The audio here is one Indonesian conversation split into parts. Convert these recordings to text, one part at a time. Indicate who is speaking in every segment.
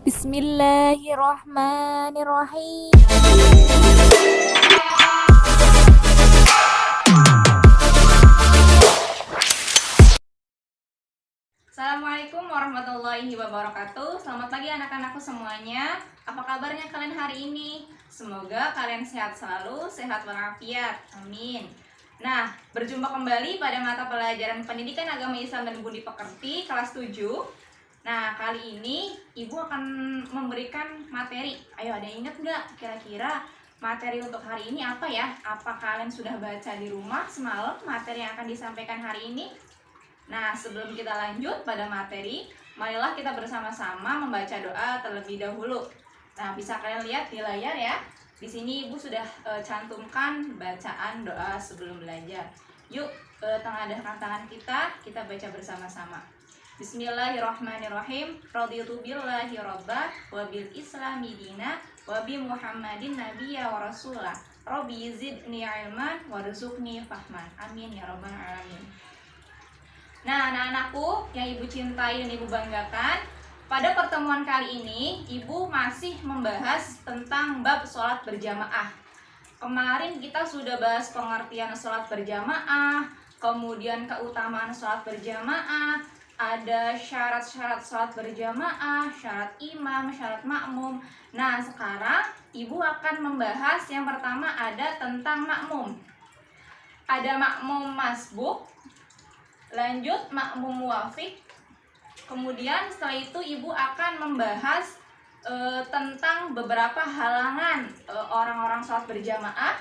Speaker 1: Bismillahirrahmanirrahim.
Speaker 2: Assalamualaikum warahmatullahi wabarakatuh. Selamat pagi anak-anakku semuanya. Apa kabarnya kalian hari ini? Semoga kalian sehat selalu, sehat walafiat. Amin. Nah, berjumpa kembali pada mata pelajaran Pendidikan Agama Islam dan Budi Pekerti kelas 7. Nah, kali ini Ibu akan memberikan materi. Ayo, ada yang ingat nggak kira-kira materi untuk hari ini apa ya? Apa kalian sudah baca di rumah semalam materi yang akan disampaikan hari ini? Nah, sebelum kita lanjut pada materi, marilah kita bersama-sama membaca doa terlebih dahulu. Nah, bisa kalian lihat di layar ya. Di sini Ibu sudah cantumkan bacaan doa sebelum belajar. Yuk, tengadahkan tangan kita baca bersama-sama. Bismillahirrahmanirrahim. Raditu billahi robba wa bil islami dina wa bi Muhammadin nabiyya wa rasulah. Rabbi zidni ilman warzuqni fahman. Amin ya rabbal alamin. Nah, anak-anakku yang Ibu cintai dan Ibu banggakan, pada pertemuan kali ini Ibu masih membahas tentang bab sholat berjamaah. Kemarin kita sudah bahas pengertian sholat berjamaah, kemudian keutamaan sholat berjamaah, ada syarat-syarat sholat berjamaah, syarat imam, syarat makmum. Nah, sekarang Ibu akan membahas yang pertama ada tentang makmum. Ada makmum masbuk, lanjut makmum muwafiq. Kemudian setelah itu Ibu akan membahas tentang beberapa halangan orang-orang sholat berjamaah.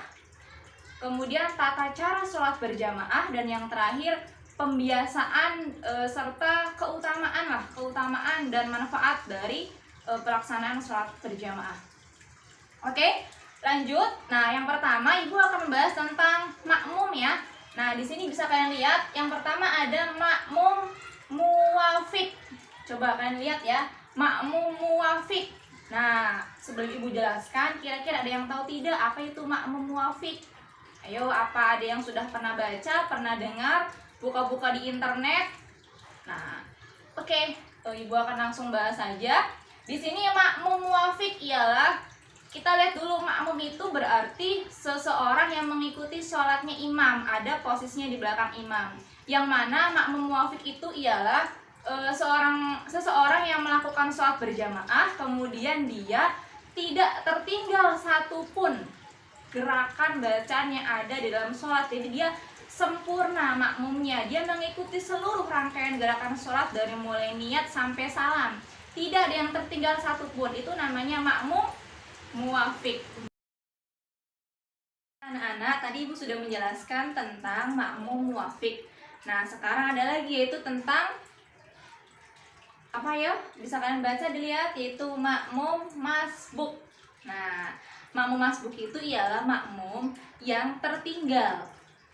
Speaker 2: Kemudian tata cara sholat berjamaah, dan yang terakhir pembiasaan serta keutamaan dan manfaat dari pelaksanaan sholat berjamaah. Oke, lanjut. Nah, yang pertama Ibu akan membahas tentang makmum ya. Nah, di sini bisa kalian lihat yang pertama ada makmum muwafiq. Coba kalian lihat ya, makmum muwafiq. Nah, sebelum Ibu jelaskan, kira-kira ada yang tahu tidak apa itu makmum muwafiq? Ayo, apa ada yang sudah pernah baca, pernah dengar, buka-buka di internet? Nah, oke, Ibu akan langsung bahas saja. Di sini makmum muwafiq ialah, kita lihat dulu, makmum itu berarti seseorang yang mengikuti sholatnya imam, ada posisinya di belakang imam. Yang mana makmum muwafiq itu ialah seseorang yang melakukan sholat berjamaah, kemudian dia tidak tertinggal satupun gerakan bacaan yang ada di dalam sholat. Jadi dia sempurna makmumnya, dia mengikuti seluruh rangkaian gerakan sholat dari mulai niat sampai salam, tidak ada yang tertinggal satupun. Itu namanya makmum muwafiq. Anak-anak, tadi Ibu sudah menjelaskan tentang makmum muwafiq. Nah, sekarang ada lagi, yaitu tentang apa ya? Bisa kalian baca, dilihat, yaitu makmum masbuk. Nah, makmum masbuk itu ialah makmum yang tertinggal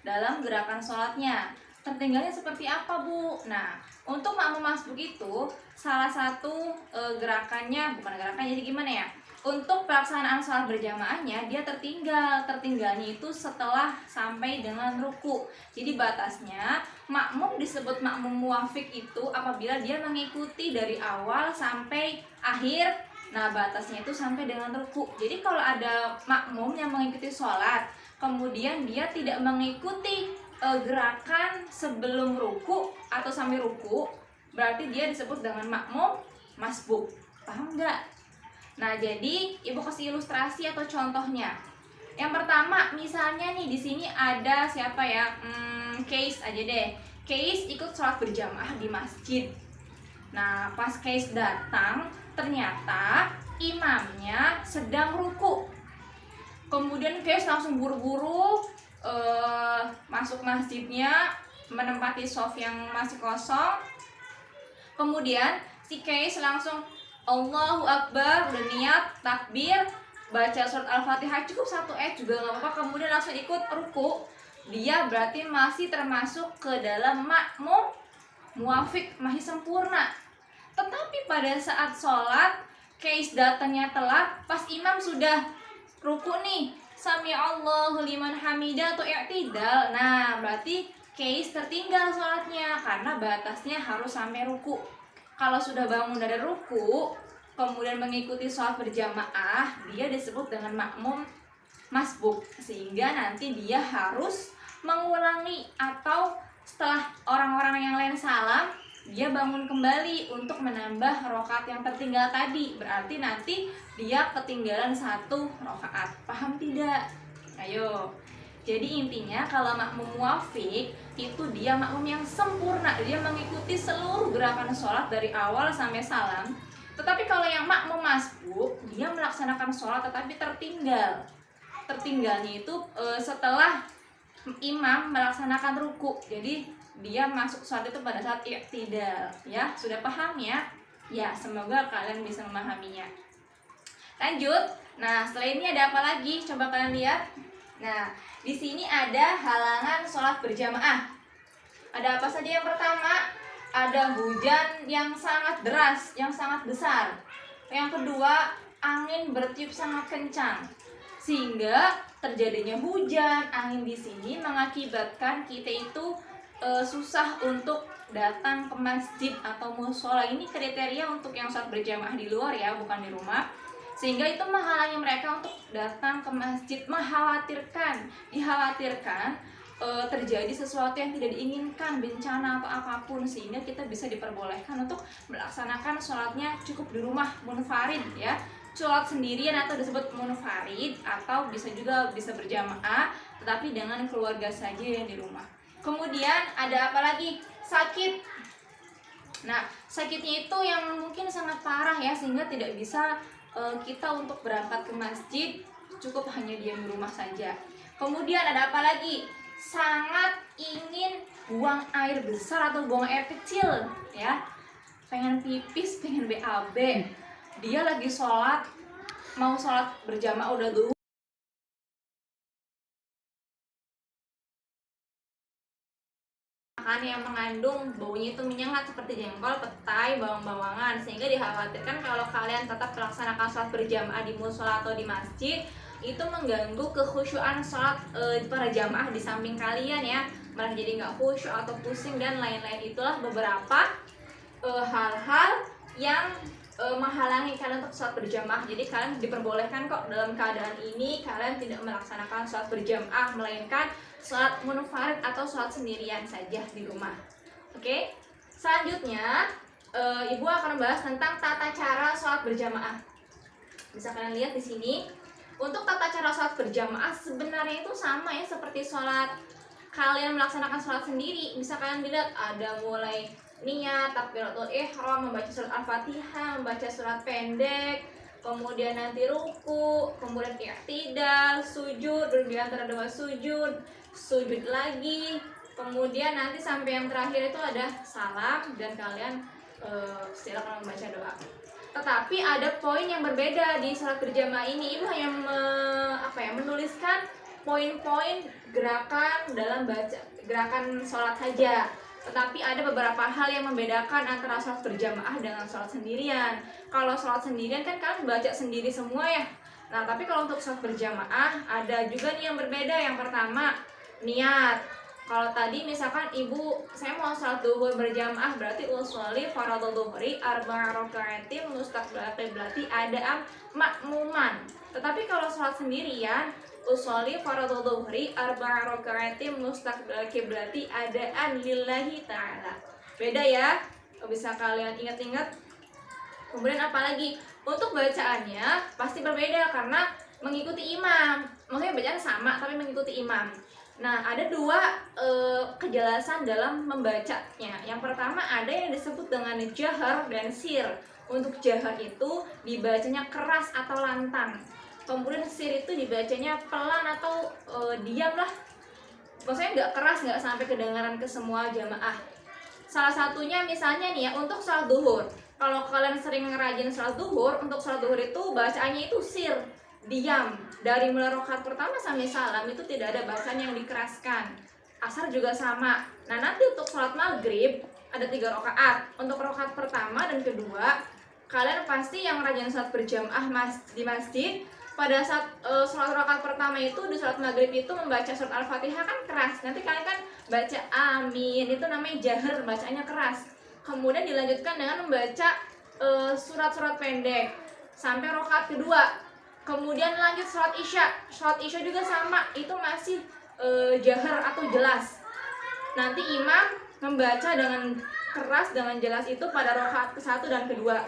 Speaker 2: dalam gerakan sholatnya. Tertinggalnya seperti apa, Bu? Nah, untuk makmum masbuk itu salah satu gerakannya, bukan gerakannya, jadi gimana ya? Untuk pelaksanaan sholat berjamaahnya dia tertinggalnya itu setelah sampai dengan ruku. Jadi batasnya makmum disebut makmum muwafiq itu apabila dia mengikuti dari awal sampai akhir. Nah, batasnya itu sampai dengan ruku. Jadi kalau ada makmum yang mengikuti sholat kemudian dia tidak mengikuti gerakan sebelum ruku atau sampai ruku, berarti dia disebut dengan makmum masbuk. Paham nggak? Nah, jadi Ibu kasih ilustrasi atau contohnya. Yang pertama, misalnya nih di sini ada siapa ya? Case aja deh. Case ikut sholat berjamaah di masjid. Nah, pas Case datang, ternyata imamnya sedang ruku. Kemudian Case langsung buru-buru masuk masjidnya, menempati shaf yang masih kosong. Kemudian si Case langsung Allahu Akbar, udah niat, takbir, baca surat Al-Fatihah, cukup satu ayat juga nggak apa-apa, kemudian langsung ikut ruku. Dia berarti masih termasuk ke dalam makmum muwafiq, masih sempurna. Tetapi pada saat sholat, Case datangnya telat, pas imam sudah ruku nih, Sami Allahu liman hamidah atau i'tidal. Nah, berarti Case tertinggal sholatnya karena batasnya harus sampai ruku. Kalau sudah bangun dari ruku, kemudian mengikuti sholat berjamaah, dia disebut dengan makmum masbuk, sehingga nanti dia harus mengulangi atau setelah orang-orang yang lain salam, dia bangun kembali untuk menambah rakaat yang tertinggal tadi. Berarti nanti dia ketinggalan 1 rakaat. Paham tidak? Ayo. Jadi intinya kalau makmum muwafiq itu dia makmum yang sempurna, dia mengikuti seluruh gerakan sholat dari awal sampai salam. Tetapi kalau yang makmum masbuk, dia melaksanakan sholat tetapi tertinggal. Tertinggalnya itu setelah imam melaksanakan ruku. Jadi dia masuk sholat itu pada saat i'tidal, ya. Sudah paham ya? Ya, semoga kalian bisa memahaminya. Lanjut. Nah, setelah ini ada apa lagi? Coba kalian lihat. Nah, di sini ada halangan sholat berjamaah. Ada apa saja? Yang pertama, ada hujan yang sangat deras, yang sangat besar. Yang kedua, angin bertiup sangat kencang. Sehingga terjadinya hujan, angin di sini mengakibatkan kita itu susah untuk datang ke masjid atau mushola. Ini kriteria untuk yang sholat berjamaah di luar ya, bukan di rumah. Sehingga itu menghalangi mereka untuk datang ke masjid, dikhawatirkan terjadi sesuatu yang tidak diinginkan, bencana atau apapun, sehingga kita bisa diperbolehkan untuk melaksanakan sholatnya cukup di rumah, munfarid ya, sholat sendirian atau disebut munfarid, atau bisa berjamaah tetapi dengan keluarga saja yang di rumah. Kemudian ada apa lagi? Sakit. Nah, sakitnya itu yang mungkin sangat parah ya, sehingga tidak bisa kita untuk berangkat ke masjid, cukup hanya diam di rumah saja. Kemudian ada apa lagi? Sangat ingin buang air besar atau buang air kecil ya, pengen pipis, pengen BAB. Dia lagi sholat, mau sholat berjamaah udah dulu, makan yang mengandung baunya itu menyengat seperti jengkol, petai, bawang-bawangan, sehingga dikhawatirkan kalau kalian tetap melaksanakan sholat berjamaah di mushola atau di masjid, itu mengganggu kekhusyuan sholat para jamaah di samping kalian ya, malah jadi nggak khusyuk atau pusing dan lain-lain. Itulah beberapa hal-hal yang menghalangi kalian untuk sholat berjamaah. Jadi kalian diperbolehkan kok dalam keadaan ini kalian tidak melaksanakan sholat berjamaah, melainkan sholat munfarid atau sholat sendirian saja di rumah. Oke, selanjutnya ibu akan membahas tentang tata cara sholat berjamaah. Bisa kalian lihat di sini. Untuk tata cara sholat berjamaah sebenarnya itu sama ya seperti sholat kalian melaksanakan sholat sendiri. Bisa kalian lihat ada mulai niat, takbiratul ihram, membaca surat Al-Fatihah, membaca surat pendek, kemudian nanti ruku, kemudian i'tidal, sujud, duduk di antara dua sujud, sujud lagi, kemudian nanti sampai yang terakhir itu ada salam dan kalian silakan membaca doa. Tetapi ada poin yang berbeda di sholat berjamaah ini. Ibu hanya menuliskan poin-poin gerakan dalam gerakan sholat saja. Tetapi ada beberapa hal yang membedakan antara sholat berjamaah dengan sholat sendirian. Kalau sholat sendirian kan kalian baca sendiri semua ya. Nah, tapi kalau untuk sholat berjamaah ada juga nih yang berbeda. Yang pertama, niat. Kalau tadi misalkan ibu, saya mau sholat duhur berjamaah, berarti usolli faradul duhri arba'a raka'atin mustaqbil qiblati ada makmuman. Tetapi kalau sholat sendirian, usolli faradul duhri arba'a raka'atin mustaqbil qiblati adaan lillahi ta'ala. Beda ya, bisa kalian ingat-ingat. Kemudian apalagi untuk bacaannya pasti berbeda karena mengikuti imam. Maksudnya bacaan sama tapi mengikuti imam. Nah, ada dua kejelasan dalam membacanya. Yang pertama ada yang disebut dengan jahar dan sir. Untuk jahar itu dibacanya keras atau lantang. Kemudian sir itu dibacanya pelan atau diam lah. Maksudnya nggak keras, nggak sampai kedengaran ke semua jamaah. Salah satunya misalnya nih ya, untuk sholat duhur. Kalau kalian sering ngerajin sholat duhur, untuk sholat duhur itu bacaannya itu sir, diam. Dari mulai rakaat pertama sampai salam itu tidak ada bacaan yang dikeraskan. Asar juga sama. Nah, nanti untuk sholat maghrib ada 3 rakaat. Untuk rakaat pertama dan kedua, kalian pasti yang rajin sholat berjamaah di masjid, pada saat sholat rakaat pertama itu di sholat maghrib itu membaca surat Al-Fatihah kan keras. Nanti kalian kan baca amin, itu namanya jahar, bacaannya keras. Kemudian dilanjutkan dengan membaca surat-surat pendek sampai rakaat kedua. Kemudian lanjut sholat isya. Sholat isya juga sama, itu masih jahar atau jelas. Nanti imam membaca dengan keras, dengan jelas itu pada rakaat ke-1 dan kedua.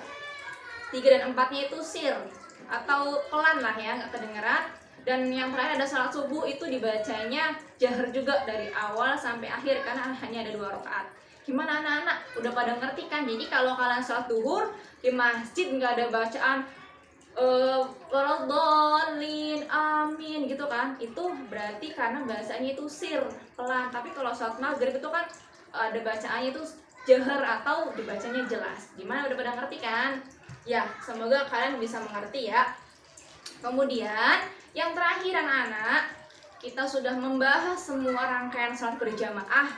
Speaker 2: 3 dan 4-nya itu sir atau pelan lah ya, nggak kedengeran. Dan yang terakhir ada sholat subuh, itu dibacanya jahar juga dari awal sampai akhir karena hanya ada 2 rakaat. Gimana anak-anak? Udah pada ngerti kan? Jadi kalau kalian sholat duhur di masjid nggak ada bacaan waladhdallin amin gitu kan, itu berarti karena bahasanya itu sir, pelan. Tapi kalau sholat maghrib itu kan ada bacaannya itu jahar atau dibacanya jelas. Gimana, udah pada ngerti kan? Ya, semoga kalian bisa mengerti ya. Kemudian yang terakhir anak-anak, kita sudah membahas semua rangkaian sholat berjamaah.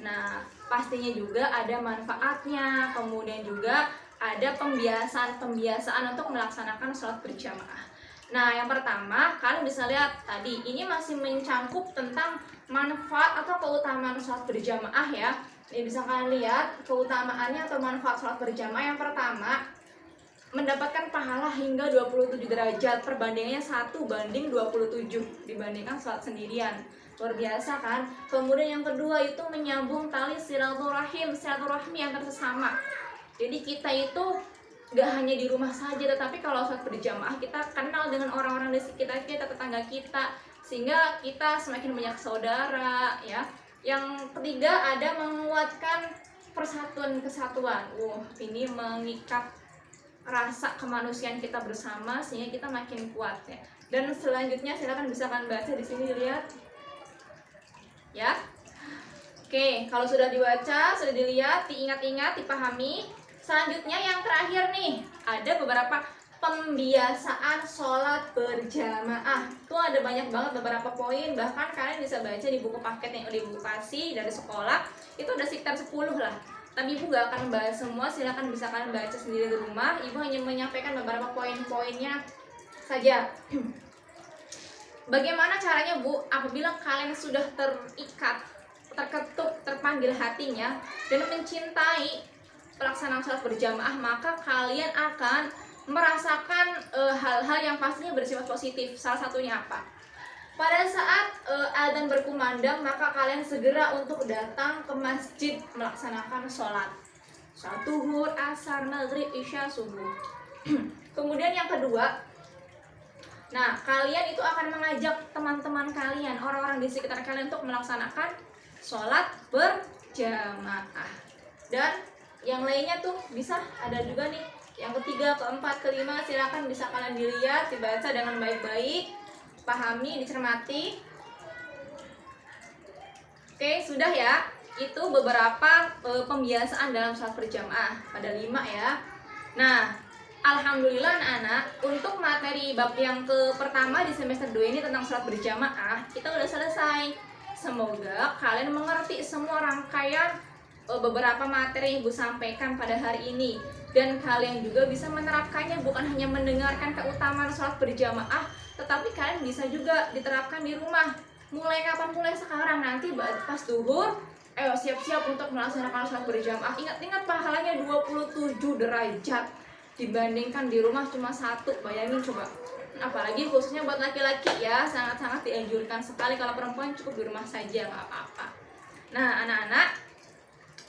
Speaker 2: Nah, pastinya juga ada manfaatnya, kemudian juga ada pembiasaan untuk melaksanakan sholat berjamaah. Nah, yang pertama, kalian bisa lihat tadi, ini masih mencangkup tentang manfaat atau keutamaan sholat berjamaah ya. Ini bisa kalian lihat keutamaannya atau manfaat sholat berjamaah. Yang pertama, mendapatkan pahala hingga 27 derajat, perbandingannya 1:27 dibandingkan sholat sendirian. Luar biasa kan? Kemudian yang kedua itu menyambung tali silaturahim yang tersesama. Jadi kita itu gak hanya di rumah saja, tetapi kalau sholat berjamaah kita kenal dengan orang-orang di sekitar kita, tetangga kita, sehingga kita semakin banyak saudara ya. Yang ketiga ada menguatkan kesatuan. Ini mengikat rasa kemanusiaan kita bersama sehingga kita makin kuat ya. Dan selanjutnya silakan bisa kalian baca di sini, lihat ya. Oke, kalau sudah dibaca, sudah dilihat, diingat-ingat, dipahami. Selanjutnya yang terakhir nih, ada beberapa pembiasaan sholat berjamaah. Tuh ada banyak banget beberapa poin, bahkan kalian bisa baca di buku paket yang udah ibu kasih dari sekolah. Itu ada sekitar 10 lah. Tapi ibu gak akan bahas semua, silakan bisa kalian baca sendiri di rumah. Ibu hanya menyampaikan beberapa poin-poinnya saja. Bagaimana caranya Bu, apabila kalian sudah terikat, terketuk, terpanggil hatinya dan mencintai pelaksanaan sholat berjamaah, maka kalian akan merasakan hal-hal yang pastinya bersifat positif. Salah satunya apa? Pada saat adzan berkumandang, maka kalian segera untuk datang ke masjid melaksanakan sholat zuhur, asar, maghrib, isya, subuh. Kemudian yang kedua, nah kalian itu akan mengajak teman-teman kalian, orang-orang di sekitar kalian untuk melaksanakan sholat berjamaah. Dan yang lainnya tuh bisa ada juga nih, yang ketiga, keempat, kelima, silakan bisa kalian dilihat, dibaca dengan baik-baik, pahami, dicermati. Oke, sudah ya. Itu beberapa pembiasaan dalam sholat berjamaah, ada 5 ya. Nah, alhamdulillah anak-anak, untuk materi bab yang pertama di semester 2 ini tentang sholat berjamaah, kita udah selesai. Semoga kalian mengerti semua rangkaian beberapa materi yang ibu sampaikan pada hari ini, dan kalian juga bisa menerapkannya, bukan hanya mendengarkan keutamaan sholat berjamaah, tetapi kalian bisa juga diterapkan di rumah. Mulai kapan? Mulai sekarang. Nanti pas duhur, ayo siap-siap untuk melaksanakan sholat berjamaah. Ingat-ingat pahalanya 27 derajat dibandingkan di rumah cuma 1. Bayangin coba. Apalagi khususnya buat laki-laki ya, sangat-sangat dianjurkan sekali. Kalau perempuan cukup di rumah saja, nggak apa-apa. Nah anak-anak,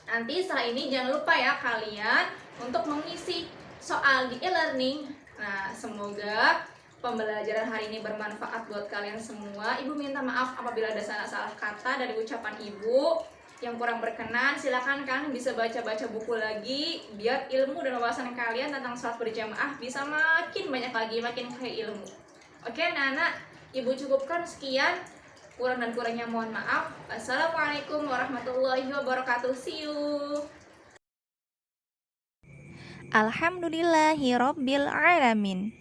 Speaker 2: nanti setelah ini jangan lupa ya kalian untuk mengisi soal di e-learning. Nah, semoga pembelajaran hari ini bermanfaat buat kalian semua. Ibu minta maaf apabila ada salah-salah kata dari ucapan ibu yang kurang berkenan. Silakan kalian bisa baca-baca buku lagi biar ilmu dan wawasan kalian tentang sholat berjamaah bisa makin banyak lagi, makin kaya ilmu. Oke, anak-anak, ibu cukupkan sekian. Kurang dan kurangnya mohon maaf. Assalamualaikum warahmatullahi wabarakatuh. See you.
Speaker 1: Alhamdulillahirobbil alamin.